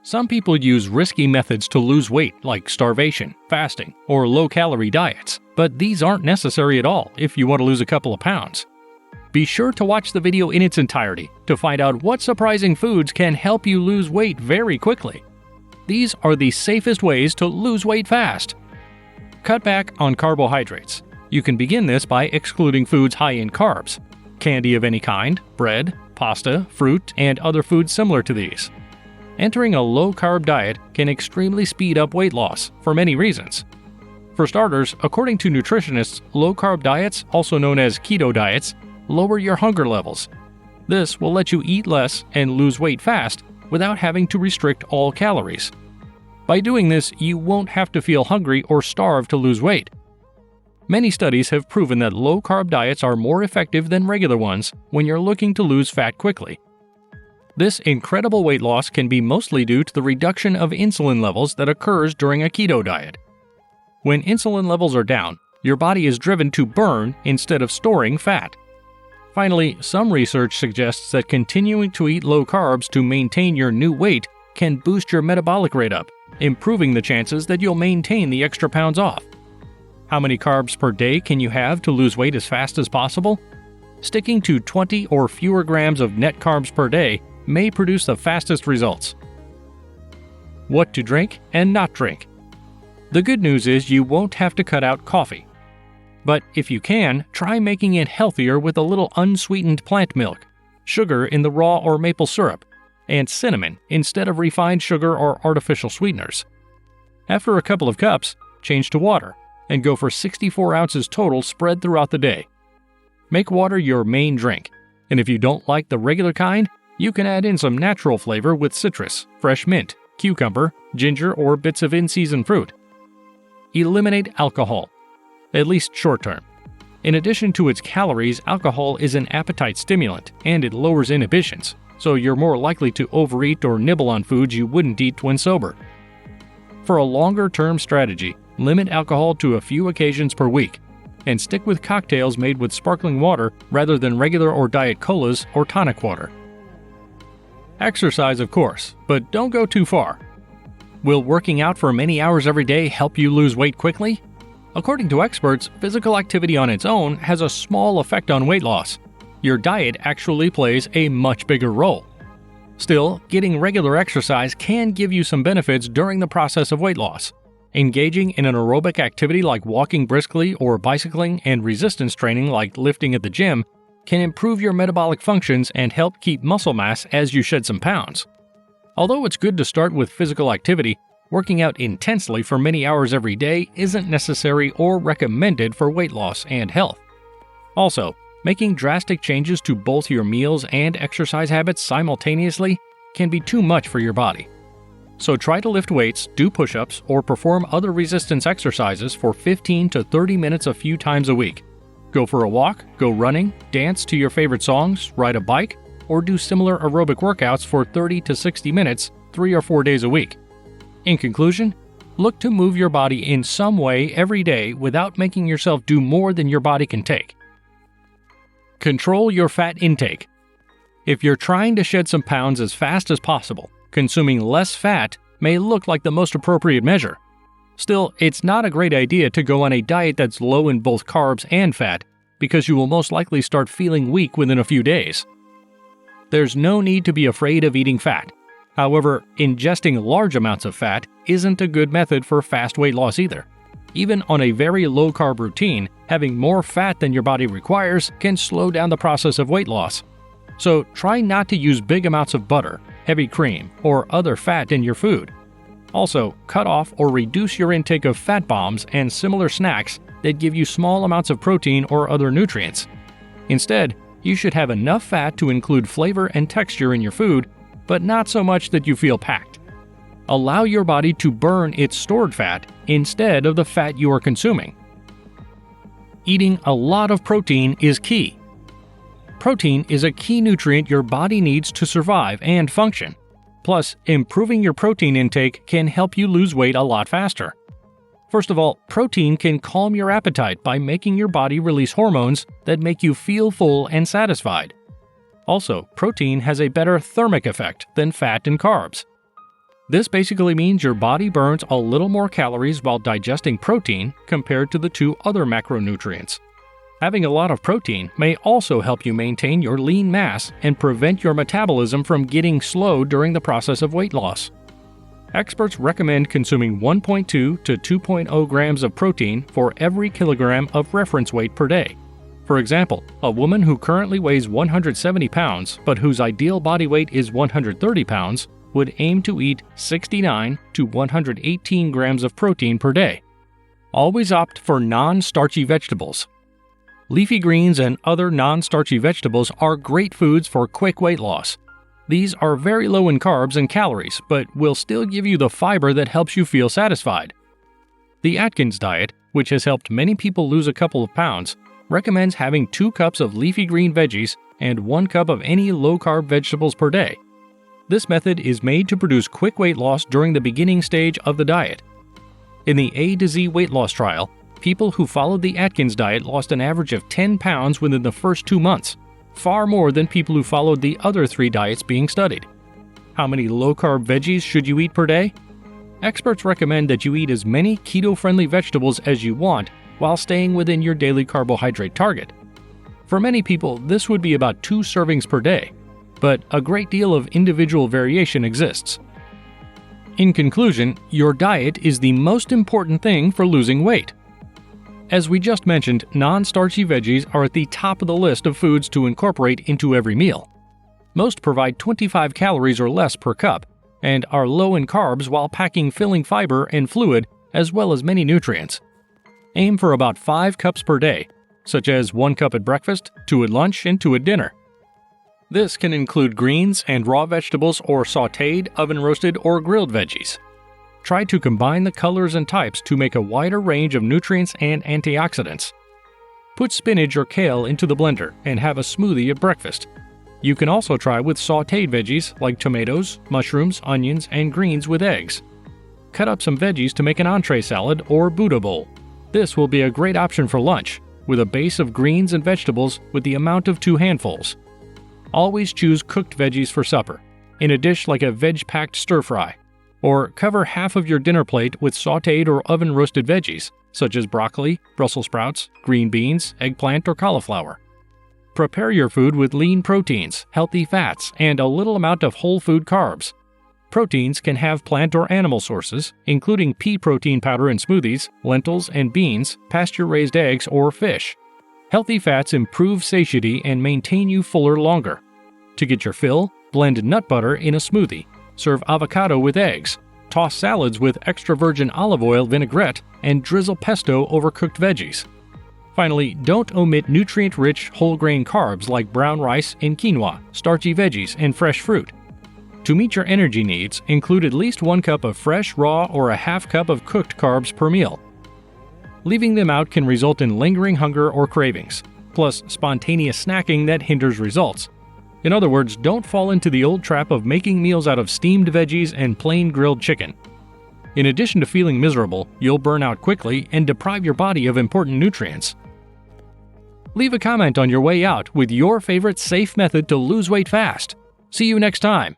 Some people use risky methods to lose weight like starvation, fasting, or low-calorie diets, but these aren't necessary at all if you want to lose a couple of pounds. Be sure to watch the video in its entirety to find out what surprising foods can help you lose weight very quickly. These are the safest ways to lose weight fast. Cut back on carbohydrates. You can begin this by excluding foods high in carbs, candy of any kind, bread, pasta, fruit, and other foods similar to these. Entering a low-carb diet can extremely speed up weight loss for many reasons. For starters, according to nutritionists, low-carb diets, also known as keto diets, lower your hunger levels. This will let you eat less and lose weight fast without having to restrict all calories. By doing this, you won't have to feel hungry or starve to lose weight. Many studies have proven that low-carb diets are more effective than regular ones when you're looking to lose fat quickly. This incredible weight loss can be mostly due to the reduction of insulin levels that occurs during a keto diet. When insulin levels are down, your body is driven to burn instead of storing fat. Finally, some research suggests that continuing to eat low carbs to maintain your new weight can boost your metabolic rate up, improving the chances that you'll maintain the extra pounds off. How many carbs per day can you have to lose weight as fast as possible? Sticking to 20 or fewer grams of net carbs per day may produce the fastest results. What to drink and not drink. The good news is you won't have to cut out coffee. But if you can, try making it healthier with a little unsweetened plant milk, sugar in the raw or maple syrup, and cinnamon instead of refined sugar or artificial sweeteners. After a couple of cups, change to water and go for 64 ounces total spread throughout the day. Make water your main drink, and if you don't like the regular kind, you can add in some natural flavor with citrus, fresh mint, cucumber, ginger, or bits of in-season fruit. Eliminate alcohol, at least short-term. In addition to its calories, alcohol is an appetite stimulant and it lowers inhibitions, so you're more likely to overeat or nibble on foods you wouldn't eat when sober. For a longer-term strategy, limit alcohol to a few occasions per week, and stick with cocktails made with sparkling water rather than regular or diet colas or tonic water. Exercise, of course, but don't go too far. Will working out for many hours every day help you lose weight quickly? According to experts, physical activity on its own has a small effect on weight loss. Your diet actually plays a much bigger role. Still, getting regular exercise can give you some benefits during the process of weight loss. Engaging in an aerobic activity like walking briskly or bicycling and resistance training like lifting at the gym can improve your metabolic functions and help keep muscle mass as you shed some pounds. Although it's good to start with physical activity, working out intensely for many hours every day isn't necessary or recommended for weight loss and health. Also, making drastic changes to both your meals and exercise habits simultaneously can be too much for your body. So try to lift weights, do push-ups, or perform other resistance exercises for 15 to 30 minutes a few times a week. Go for a walk, go running, dance to your favorite songs, ride a bike, or do similar aerobic workouts for 30 to 60 minutes 3 or 4 days a week. In conclusion, look to move your body in some way every day without making yourself do more than your body can take. Control your fat intake. If you're trying to shed some pounds as fast as possible, consuming less fat may look like the most appropriate measure. Still, it's not a great idea to go on a diet that's low in both carbs and fat, because you will most likely start feeling weak within a few days. There's no need to be afraid of eating fat. However, ingesting large amounts of fat isn't a good method for fast weight loss either. Even on a very low-carb routine, having more fat than your body requires can slow down the process of weight loss. So try not to use big amounts of butter, heavy cream, or other fat in your food. Also, cut off or reduce your intake of fat bombs and similar snacks that give you small amounts of protein or other nutrients. Instead, you should have enough fat to include flavor and texture in your food, but not so much that you feel packed. Allow your body to burn its stored fat instead of the fat you are consuming. Eating a lot of protein is key. Protein is a key nutrient your body needs to survive and function. Plus, improving your protein intake can help you lose weight a lot faster. First of all, protein can calm your appetite by making your body release hormones that make you feel full and satisfied. Also, protein has a better thermic effect than fat and carbs. This basically means your body burns a little more calories while digesting protein compared to the two other macronutrients. Having a lot of protein may also help you maintain your lean mass and prevent your metabolism from getting slow during the process of weight loss. Experts recommend consuming 1.2 to 2.0 grams of protein for every kilogram of reference weight per day. For example, a woman who currently weighs 170 pounds but whose ideal body weight is 130 pounds would aim to eat 69 to 118 grams of protein per day. Always opt for non-starchy vegetables. Leafy greens and other non-starchy vegetables are great foods for quick weight loss. These are very low in carbs and calories, but will still give you the fiber that helps you feel satisfied. The Atkins diet, which has helped many people lose a couple of pounds, recommends having 2 cups of leafy green veggies and 1 cup of any low-carb vegetables per day. This method is made to produce quick weight loss during the beginning stage of the diet. In the A to Z weight loss trial, people who followed the Atkins diet lost an average of 10 pounds within the first 2 months, far more than people who followed the other 3 diets being studied. How many low-carb veggies should you eat per day? Experts recommend that you eat as many keto-friendly vegetables as you want while staying within your daily carbohydrate target. For many people, this would be about 2 servings per day, but a great deal of individual variation exists. In conclusion, your diet is the most important thing for losing weight. As we just mentioned, non-starchy veggies are at the top of the list of foods to incorporate into every meal. Most provide 25 calories or less per cup, and are low in carbs while packing filling fiber and fluid as well as many nutrients. Aim for about 5 cups per day, such as 1 cup at breakfast, 2 at lunch, and 2 at dinner. This can include greens and raw vegetables or sautéed, oven-roasted, or grilled veggies. Try to combine the colors and types to make a wider range of nutrients and antioxidants. Put spinach or kale into the blender and have a smoothie at breakfast. You can also try with sautéed veggies like tomatoes, mushrooms, onions, and greens with eggs. Cut up some veggies to make an entree salad or Buddha bowl. This will be a great option for lunch, with a base of greens and vegetables with the amount of 2 handfuls. Always choose cooked veggies for supper, in a dish like a veg-packed stir-fry. Or cover half of your dinner plate with sautéed or oven-roasted veggies, such as broccoli, Brussels sprouts, green beans, eggplant, or cauliflower. Prepare your food with lean proteins, healthy fats, and a little amount of whole food carbs. Proteins can have plant or animal sources, including pea protein powder in smoothies, lentils and beans, pasture-raised eggs, or fish. Healthy fats improve satiety and maintain you fuller longer. To get your fill, blend nut butter in a smoothie. Serve avocado with eggs. Toss salads with extra virgin olive oil vinaigrette and drizzle pesto over cooked veggies. Finally, don't omit nutrient-rich whole grain carbs like brown rice and quinoa, starchy veggies, and fresh fruit. To meet your energy needs, include at least 1 cup of fresh, raw, or a half cup of cooked carbs per meal. Leaving them out can result in lingering hunger or cravings, plus spontaneous snacking that hinders results. In other words, don't fall into the old trap of making meals out of steamed veggies and plain grilled chicken. In addition to feeling miserable, you'll burn out quickly and deprive your body of important nutrients. Leave a comment on your way out with your favorite safe method to lose weight fast. See you next time.